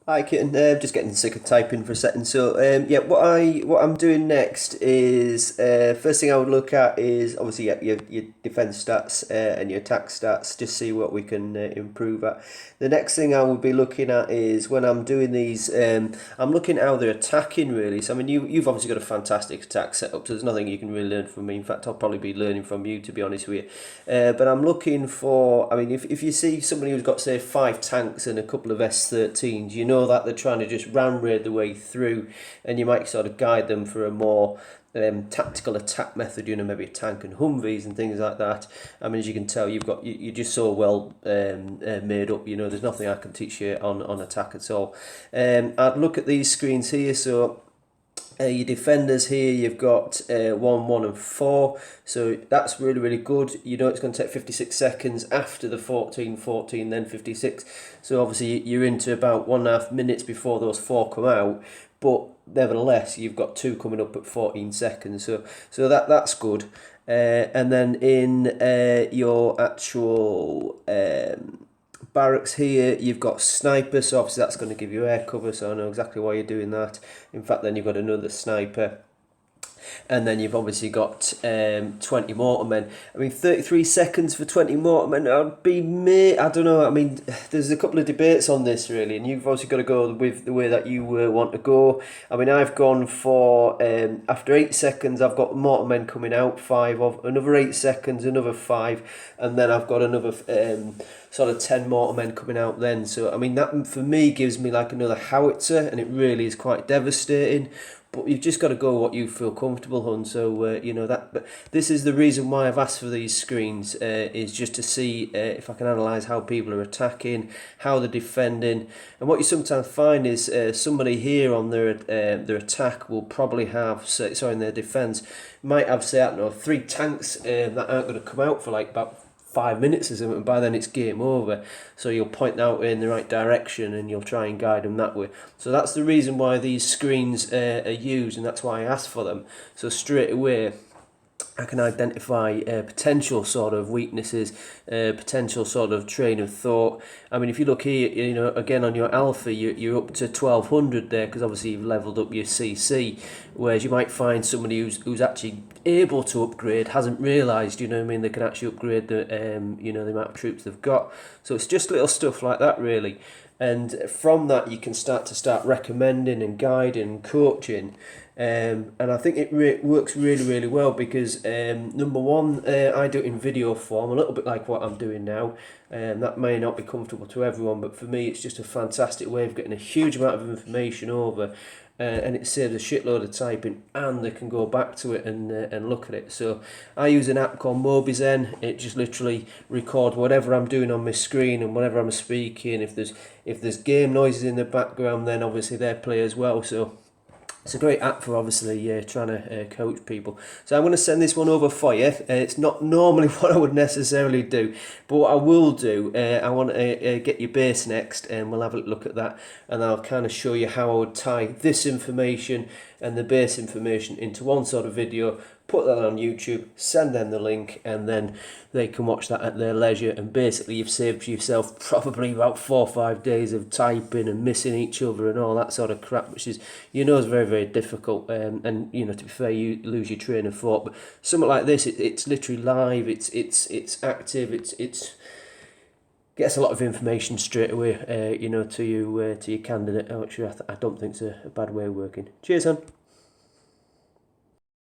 Hi Kitten, just getting sick of typing for a second. So yeah, what I'm doing next is first thing I would look at is obviously your defense stats and your attack stats. Just see what we can improve at. The next thing I would be looking at is when I'm doing these, I'm looking at how they're attacking really. So I mean, you've obviously got a fantastic attack setup, so there's nothing you can really learn from me. In fact, I'll probably be learning from you, to be honest with you. But I'm looking for, I mean, if you see somebody who's got say 5 tanks and a couple of S13s, you know that they're trying to just ram raid the way through, and you might sort of guide them for a more tactical attack method, you know, maybe a tank and Humvees and things like that. I mean, as you can tell, you're just so well made up, you know, there's nothing I can teach you on attack at all. I'd look at these screens here, so your defenders here, you've got 1, 1 and 4, so that's really good. You know it's going to take 56 seconds after the 14, 14, then 56, so obviously you're into about 1.5 minutes before those 4 come out, but nevertheless you've got 2 coming up at 14 seconds, so that's good. And then in your actual barracks here, you've got sniper, so obviously that's going to give you air cover, so I know exactly why you're doing that. In fact, then you've got another sniper, and then you've obviously got 20 mortarmen. I mean, 33 seconds for 20 mortarmen, I'd be I don't know, I mean, there's a couple of debates on this really, and you've obviously got to go with the way that you want to go. I mean, I've gone for, after 8 seconds, I've got mortarmen coming out, 5 of, another 8 seconds, another 5, and then I've got another sort of 10 mortarmen coming out then. So, I mean, that for me gives me like another howitzer, and it really is quite devastating. But you've just got to go what you feel comfortable on. So you know that. But this is the reason why I've asked for these screens, is just to see if I can analyse how people are attacking, how they're defending, and what you sometimes find is somebody here on their attack will probably have, sorry, in their defence, might have, say, I don't know, 3 tanks that aren't going to come out for like about 5 minutes or something, and by then it's game over. So you'll point out in the right direction and you'll try and guide them that way. So that's the reason why these screens are used, and that's why I asked for them. So straight away I can identify potential sort of weaknesses, potential sort of train of thought. I mean, if you look here, you know, again on your alpha, you're up to 1200 there, because obviously you've leveled up your CC, whereas you might find somebody who's actually able to upgrade hasn't realised, you know what I mean, they can actually upgrade the you know, the amount of troops they've got. So it's just little stuff like that really. And from that you can start recommending and guiding and coaching, and I think it works really well, because number one, I do it in video form, a little bit like what I'm doing now, and that may not be comfortable to everyone, but for me it's just a fantastic way of getting a huge amount of information over, and it saves a shitload of typing, and they can go back to it and look at it. So I use an app called Mobizen. It just literally records whatever I'm doing on my screen and whatever I'm speaking. If there's game noises in the background, then obviously they play as well. So it's a great app for obviously trying to coach people. So I'm going to send this one over for you. It's not normally what I would necessarily do, but what I will do, I want to get your base next, and we'll have a look at that, and I'll kind of show you how I would tie this information and the base information into one sort of video, put that on YouTube, send them the link, and then they can watch that at their leisure. And basically you've saved yourself probably about 4 or 5 days of typing and missing each other and all that sort of crap, which is, you know, is very difficult, and you know, to be fair, you lose your train of thought. But something like this, it's literally live, it's active, it's gets a lot of information straight away, you know, to your candidate, which I don't think is a bad way of working. Cheers, son.